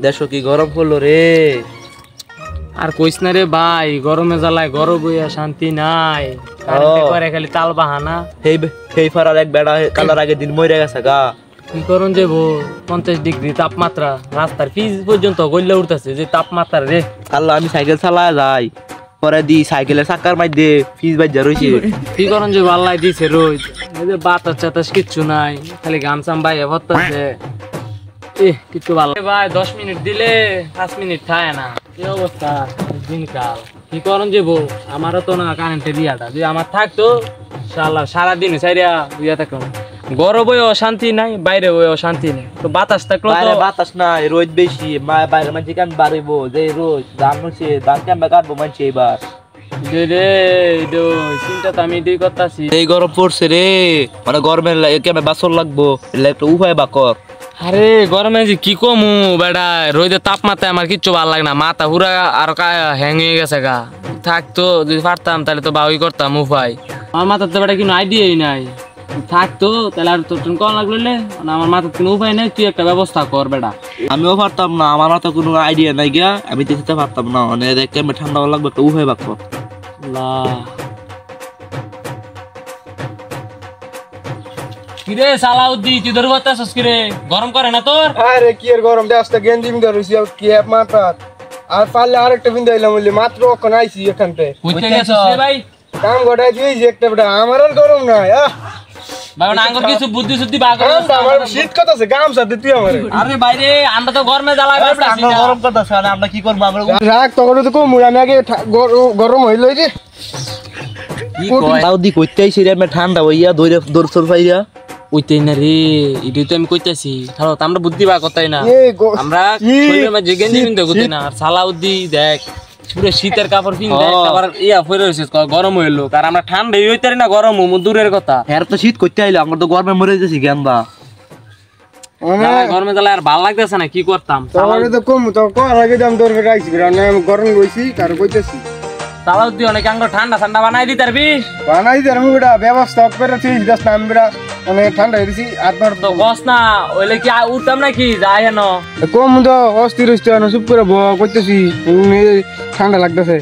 দেশো কি গরম পড়লো রে। আর কইস না রে ভাই, গরমে জ্বালায় গরম বইয়া শান্তি নাই। কারেন্টে করে খালি তাল বাহানা। সেই ফারার এক বেড়া কালার আগে দিন মরে গেছে গা। কি করুন যে 50 ডিগ্রি তাপমাত্রা, রাস্তার ফিজ পর্যন্ত গইলে উঠতেছে যে তাপমাত্রা রে। আল্লাহ আমি সাইকেল চালায় যাই, পরে দি সাইকেলের চাকার মাঝে ফিজ বাজ্যা রয়েছে। কি করুন যে আল্লাহ দিছে রোজ, এই যে বাতাস চাতাস কিচ্ছু নাই, খালি গাম সাম বাইয়া ভরতেছে। কিছু ভালো ভাই 10 মিনিট দিলে 5 মিনিট থাকে না। কি অবস্থা দিনকাল। কি করুন যে আমারও তো না কারেন্টের ইয়াটা যদি আমার থাকতো সারাদিন সাইরা ইয়া থাকতাম। গরম বই অশান্তি নাই, বাইরে বই অশান্তি নেই। তো বাতাস থাকলো তো বাতাস নাই, রোদ বেশি, বাইরে মানুষ কেন বাড়িব যে রোদ ধান হচ্ছে ধান কেন কাটবো মানুষ এবার। চিন্তা তো আমি দুই করতেছি। এই গরম পড়ছে রে, মানে গরমের কেমন বাসর লাগবো, একটা উপায় বা কর। আরে গরমে যে কি কমু বেটা, রোদের তাপমাত্রায় আমার কিচ্ছু ভালো লাগে না, মাথা পুরা আর হ্যাং হয়ে গেছে গা। থাকতো যদি পারতাম তাহলে তো বাউই করতাম উপায়। আমার মাথার তো বেটা কোনো আইডিয়াই নাই, থাকতো তাহলে আর তোর কম লাগলে আমার মাথার কোনো উপায় নেই। তুই একটা ব্যবস্থা কর বেটা। আমিও পারতাম না, আমার মাথা কোনো আইডিয়া নাই গিয়া, আমি দেখতে পারতাম না, মানে কেমন ঠান্ডা লাগবে একটা উপায় বা কর। কিরে সালাউদ্দি, তুই ধরে বলতেছিস কিরে, গরম করে না তোর? আরে কি আর গরম, দেশটা গেঞ্জি মিন্দা রইছি কি এক মাথা আর পারলে আরেকটা বিন্দা এলাম বললি মাত্র ওখানে আইছি এখানতে। কইতে গেছিস রে ভাই? কাম গড়াই দিয়েছি একটা বেটা, আমার আর গরম নাই। ভাই আঙ্গুর কিছু বুদ্ধি শুদ্ধি বাগ আমার শীত কথাছে গামছা দে তুই আমারে। আরে বাইরে আমরা তো গরমে জ্বালাই বাসতাছি না। গরম কথাছে আমরা কি করব? আমরা রাখ তখন তো কম আমি আগে গরম হইল রে। কি কয় সাউদি কইতে আইছি রে, আমি ঠান্ডা হইয়া দৌড় পাইয়া ওইটাই না রে, এটাই তো আমি কইতাছি। ধরো আমরা বুদ্ধি বা কথাই না, আমরা শরীরের মাঝে গেঞ্জি পিনতে কইতে না। আর সালাউদ্দি দেখ পুরো শীতের কাপড় পিনতে আবার ইয়া পরে রইছিস, গরম হইলো। আর আমরা ঠান্ডা হইতারি না, গরম দূরের কথা। এর তো শীত কইতে আইলো, আমরা তো গরমে মরে যাচ্ছি গেন্দা। গরমে জ্বালা আর ভালো লাগতেছে না, কি করতাম? তাহলে তো কম তো কর আগে দাম তোর ফের আইছি আমি গরম রইছি তার কইতেছি। সালাউদ্দি অনেক আঙ্গ ঠান্ডা ঠান্ডা বানাই দি তারবি, বানাই দেব বেটা, ব্যবস্থা করে তুই দশ নাম বেটা, অনেক ঠান্ডা হইছি আর তোর তো বস না ওইলে কি উঠতাম নাকি যাই হেন। কম তো অস্থির হইছে না, চুপ করে কইতেছি ঠান্ডা লাগতেছে।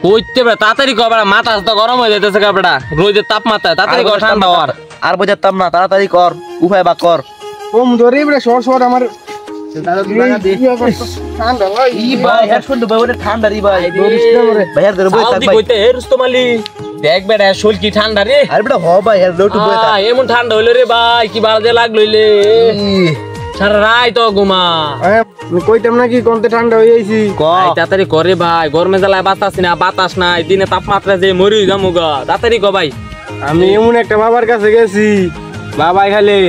কইতে বে তাড়াতাড়ি কর বেটা, মাথা তো গরম হয়ে যাইতেছে কা বেটা, রোদের তাপমাত্রা তাড়াতাড়ি কর, ঠান্ডা হওয়ার আর বুঝাতাম না, তাড়াতাড়ি কর উপায় বা কর। কম ধরে বেটা সর আমার ঠান্ডা ভাই। ই ভাই হেডফোন দবাই ওরে ঠান্ডা রে ভাই, ভাই ধরে বই থাক ভাই। কইতে এ রুস্তমালি দেখ বেটা শোল কি ঠান্ডা রে। আরে বেটা হ ভাই হেড লোটু বই থাক। এমন ঠান্ডা হইলো রে ভাই, কি বাল যে লাগলইলে সারা রাত তো ঘুমা। কইতাম নাকি কোনতে ঠান্ডা হয়ে আইছি। তাড়াতাড়ি করে ভাই, গরমে জ্বালায় বাতাস না, বাতাস নাই, দিনে তাপমাত্রা যে মরি যামু গা। তাড়াতাড়ি কো ভাই। আমি এমন একটা বাবার কাছে গেছি, বাবাই খালি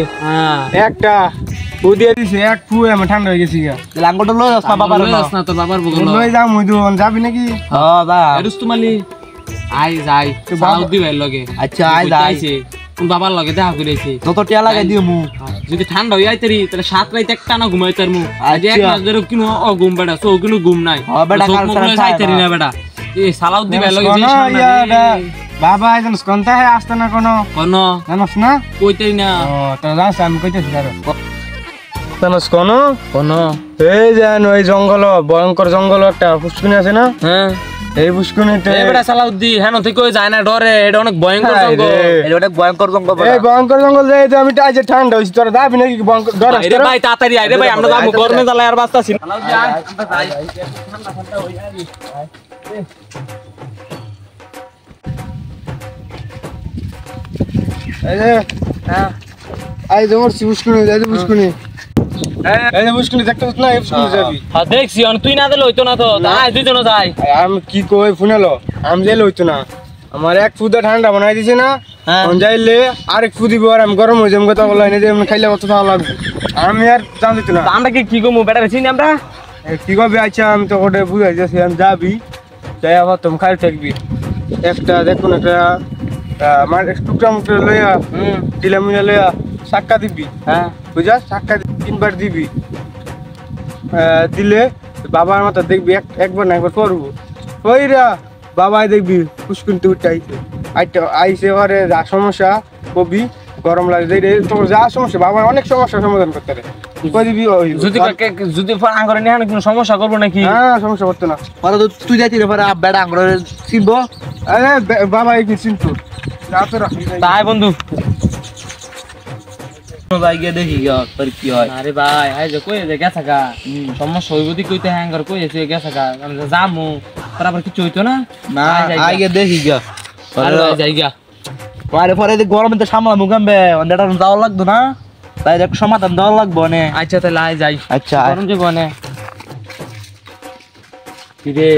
একটা ফু দিয়ে দিছে, এক ফু আমি ঠান্ডা হয়ে গেছি গা। লাঙ্গটা লই যাস না বাবার না, তোর বাবার বগল লই যাম হইতো, যাবি নাকি? হ্যাঁ দা রুস্তমালি আই যাই সাউদি ভাই লগে। আচ্ছা আই যাই, কোন বাবার লগে দেখা কইরাইছি। যত টিয়া লাগাই দিও মু, যদি ঠান্ডা হই আইতারি তাহলে 7 রাত একটা না ঘুমাই তার মু। আজ এক মাস ধরে কিনো অঘুম বেটা, সো কিনো ঘুম নাই। বেটা কাল সারা আইতারি না বেটা। এই সালাউদ্দি ভাই লগে যে বাবা একজন কোনটা হে আসতো না কোন জানোস না? কইতারি না। তো জানিস আমি কইতেছি কারো জানোস কোন এই জান ওই জঙ্গল, ভয়ঙ্কর জঙ্গল একটা পুষ্কুনি আছে না? হ্যাঁ এই পুষ্কুনিতে এই বেটা সালাউদ্দি হেন থেকে কই যায় না, ডরে। এটা অনেক ভয়ঙ্কর জঙ্গল, এটা অনেক ভয়ঙ্কর জঙ্গল। এই ভয়ঙ্কর জঙ্গল যাই তো আমি আজ ঠান্ডা হইছি, তোরা যাবি নাকি? ভয়ঙ্কর ডর আরে ভাই তাড়াতাড়ি আই রে ভাই, আমরা যাবো গরমে জ্বালায় আর বাঁচতাছি না। সালাউদ্দি আয়, আমরা যাই। ঠান্ডা ঠান্ডা হই আই। এই যে হ্যাঁ আই জমর পুষ্কুনি যাই, পুষ্কুনি এই যে পুষ্কুনি দেখতেছ না? এই পুষ্কুনি যাবি? হ্যাঁ দেখছি, তুই না দিলে হইতো না তো। যাই দুইজন যাই। আমি কি কই ফুনালো, আমি যাইলে হইতো না, আমার এক ফুদা ঠান্ডা বানাই দিছে না, যাইলে আরেক ফু দিব আর আমি গরম হয়ে যাবো। কথা বলা যে খাইলে কত ভালো লাগবে, আমি আর জান দিত না। আমরা কি করবো বেটা, চিনি আমরা কি করবি? আচ্ছা আমি তো ওটা বুঝাই যাচ্ছি, আমি যাবি যাই আবার তুমি খাই থাকবি একটা দেখুন একটা টুকরা মুকরা লইয়া টিলা মিলা লইয়া সাক্কা দিবি। হ্যাঁ বুঝা, সাক্কা 3 বার দিবি, দিলে বাবার মাথা দেখবি একবার না একবার পড়বো, ওইরা বাবাই দেখবি পুষ্কুনিতে উঠে আইসে ওরে যা সমস্যা কবি, গরম লাগে তোমার যা সমস্যা, বাবার অনেক সমস্যার সমাধান করতে পারে। কই দিবি ওই যদি যদি আঙ্গরে নিয়ে কোনো সমস্যা করবো নাকি? হ্যাঁ সমস্যা করতে না। পরে তো তুই যাইতি রে পরে বেড়া আঙ্গুর চিনবো। আরে বাবা এই চিন্তু রাতে রাখি তাই বন্ধু ভাই গিয়ে দেখি গা তোর কি হয়। আরে ভাই হাই যে কই যে গেছে গা সমস্যা হইব দি কইতে হ্যাঙ্গার কই যে গেছে গা আমি যামু তারপর কিছু হইতো না। না আগে দেখি গা। আরে ভাই যাই গা পরে পরে গরমে তো সামলামু গামবে অন্যটা যাওয়া লাগতো না, তাই এক সমাধান দেওয়া লাগবো নে। আচ্ছা তাহলে আয় যাই। আচ্ছা গরম যাবো নে কি রে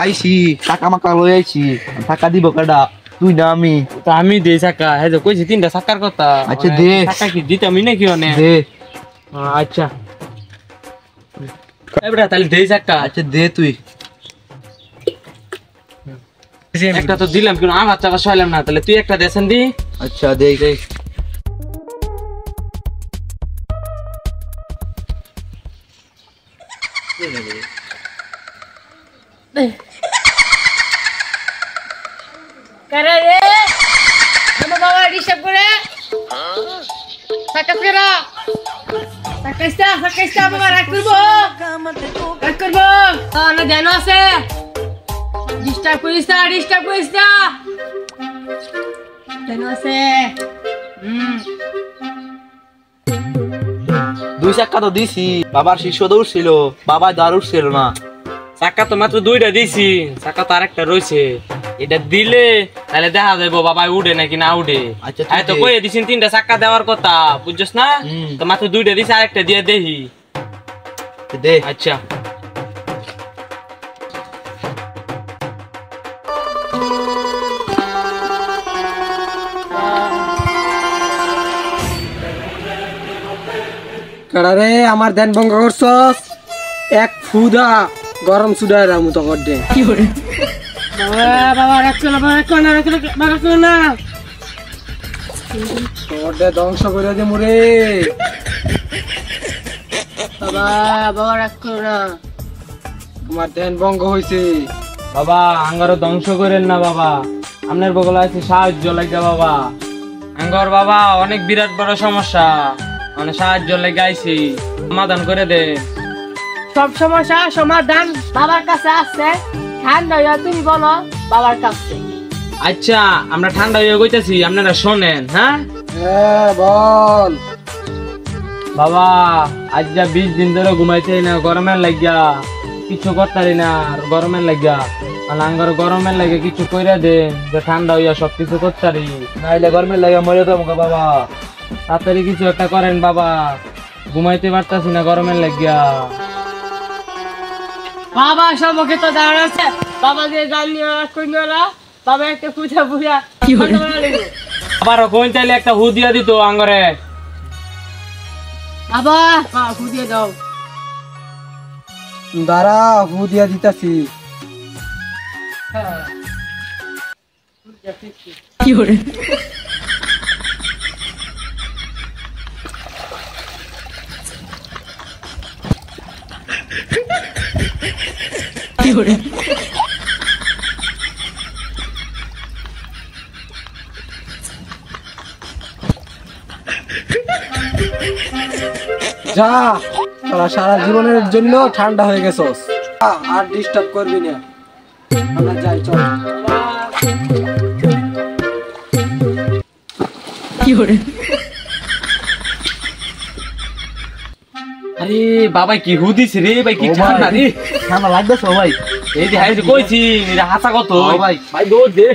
আইছি টাকা মাকা লই আইছি, টাকা দিব কাডা তুই না আমি? তো আমি দেই চাকা হ্যাঁ যে কইছি 3টা চাকার কথা। আচ্ছা দে চাকা কি দিতাম নাকি অনে? দে আচ্ছা এবড়া তাহলে দেই চাকা। আচ্ছা দে তুই একটা তো দিলাম কিন্তু আমার চাকা সইলাম না, তাহলে তুই একটা দেছেন দি। আচ্ছা দে দে करे रे हम बाबा डिस्टर्ब करे সাকাস করা সাকাসটা বাবা রাখ করবো না জানো আছে ডিস্টার্ব করিস না জানো আছে দুই চাক্কা তো দিছি, বাবার শিষ্য দৌড়ছিল, বাবা দাঁড় উঠছিল না। চাকা তো মাত্র 2টা দিছি, চাকা তো আরেকটা রয়েছে, এটা দিলে তাহলে দেখা যাবো বাবা উঠে নাকি না উঠে। আচ্ছা এই তো কইয়ে দিছিন 3টা চাকা দেওয়ার কথা বুঝছস না, তো মাত্র 2টা দিছি আরেকটা দিয়ে দেখি দে। আচ্ছা কারারে আমার ধ্যান ভঙ্গ করছস, এক ফুদা গরম সুডা রামু তো গড্ডে কি করে বাবা রাখ না গড্ডে ধ্বংস করে দে মুরে বাবা রাখ না আমার ধ্যান ভঙ্গ হইছে। বাবা আঙ্গারও ধ্বংস করেন না বাবা, আপনার বগলে আছে সাহায্য লাগবে বাবা। আঙ্গর বাবা অনেক বিরাট বড় সমস্যা, অনেক সাহায্য লেগে আইছি, সমাধান করে দে। সব সমস্যা সমাধান বাবার কাছে আছে, ঠান্ডা হইয়া তুমি বলো বাবার কাছে। আচ্ছা আমরা ঠান্ডা হয়ে গইতেছি, আপনারা শোনেন। হ্যাঁ হ্যাঁ বল বাবা, আজ যা 20 দিন ধরে ঘুমাইতে না, গরমের লাগিয়া কিছু করতারি না, আর গরমের লাগিয়া আঙ্গর গরমের লাগে কিছু কইরা দে, যে ঠান্ডা হইয়া সবকিছু করতারি, নাইলে গরমের লাগে মরে তো আমাকে বাবা। তাড়াতাড়ি কিছু একটা করেন বাবা, ঘুমাইতে পারতাছি না গরমের লাগিয়া। বাবা সম্মুখে তো দাঁড়ানো আছে, বাবা যে জানিয়ে কইনা বাবা একটা পূজা কি আবার কোন চাইলে একটা হু দিয়া দিত আঙ্গরে। বাবা ফুদিয়ে দাও। দাঁড়া ফু দিয়া দিতাছি। কি করে কি করে যা, তোরা সারা জীবনের জন্য ঠান্ডা হয়ে গেছস, আর ডিস্টার্ব করবি না, আমরা যাই চল। কি করে আরে বাবা কি হু দিছে রে ভাই, কি ঠান্ডা রে, ঠান্ডা লাগতেছে ভাই। এই যে হাই কইছি এটা হাসা কত ভাই ভাই দৌড় দে।